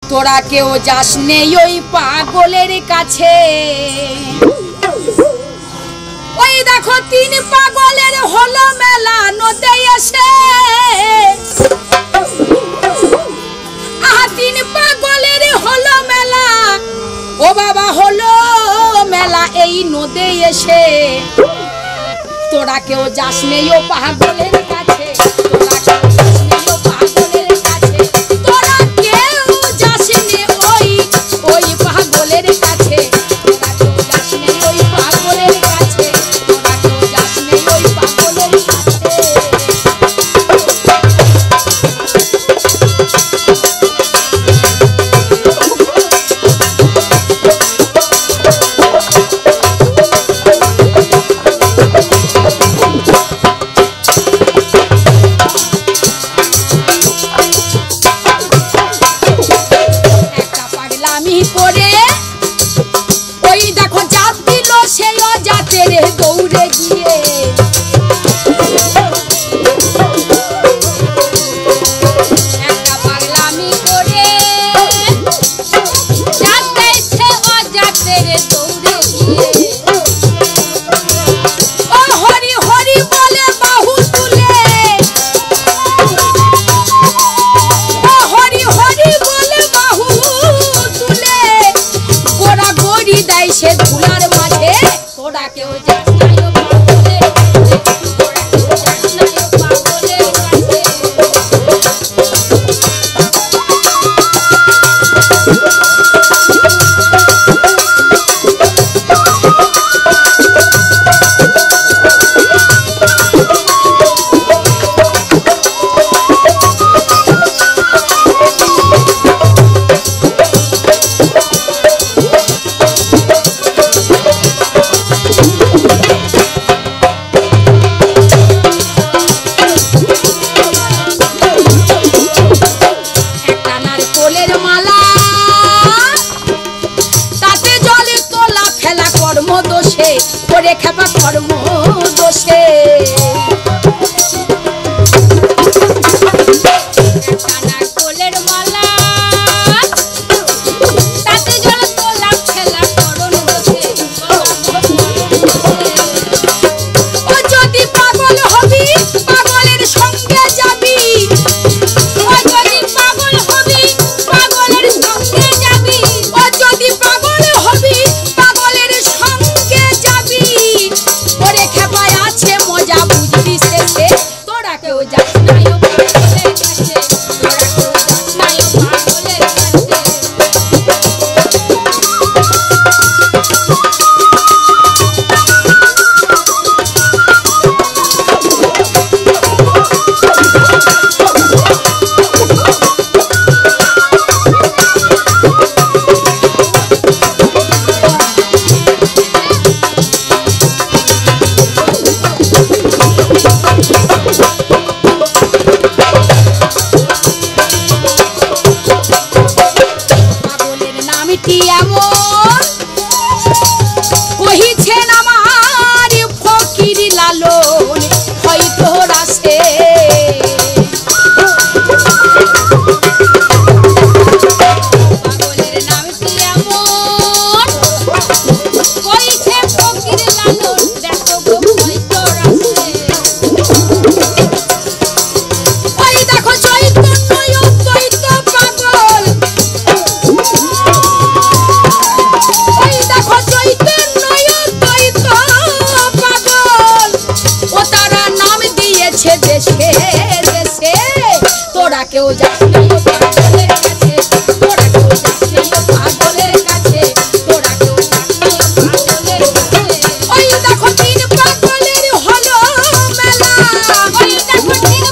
তোরা কেউ যাস নেই ওই পাগলের কাছে। ওই দেখো তিন পাগলের হলো মেলা নদে এসে। তিন পাগলের হলো মেলা, ও বাবা হলো মেলা এই নদে এসে। তোরা কেউ যাস নেই ও পাগলের কাছে, তোরা কেউ যাস নেই ও পাগলের কাছে, তোরা কেউ যাস নেই ওই পাগলের কাছে, তোরা কেউ যাস নেই ওই পাগলের কাছে, তোরা কেউ যাস নেই ওই পাগলের কাছে। দৌড়ে গিয়ে একটা পাগলামি করে যাতে সে অজাতের দৌড়ে গিয়ে ও হরি হরি বলে বাহু তুলে, ও হরি হরি বলে বাহু তুলে গোড়া গড়ি দেয় সে ধুলার মাঝে। তোরা কেউ যাস নাই ও পাগলের কাছে, তোরা কেউ যাস নাই ও পাগলের কাছে। করে খেপা কর্ম দোষে কোলের মালা তাতে জল তোলা খেলা করণ দোষে। ও যদি পাগল হবি পাগলের সঙ্গে যাবি, ও যদি পাগল হবি পাগলের সঙ্গে যাবি, ও যদি পাগল হবি পাগলের সঙ্গে যাবি। ওরে খেপায় আছে মজা বুঝবি শেষে। তোরা কেউ যাস নাই ও পাগলের কাছে, তোরা কেউ যাস নাই ও পাগলের কাছে। পাগলের নামটি এমন কহিছেন আমার ফকির লালন হয়তো রাসে। পাগলের নামটি এমন কইছে ফকির লালন দেখো গো হয়তো রাসে। ওই দেখো চৈতন্য দ্বৈত পাগল, ওই দেখো চৈতন্য দ্বৈত পাগল, ও তারা নাম দিয়েছে দেশে দেশে। তোরা কেউ যাস নাই ও পাগলের কাছে, তোরা কেউ যাস নাই ও পাগলের কাছে, তোরা কেউ যাস নাই ও পাগলের কাছে। ওই দেখো তিন পাগলের হলো মেলা, ওই দেখো তিন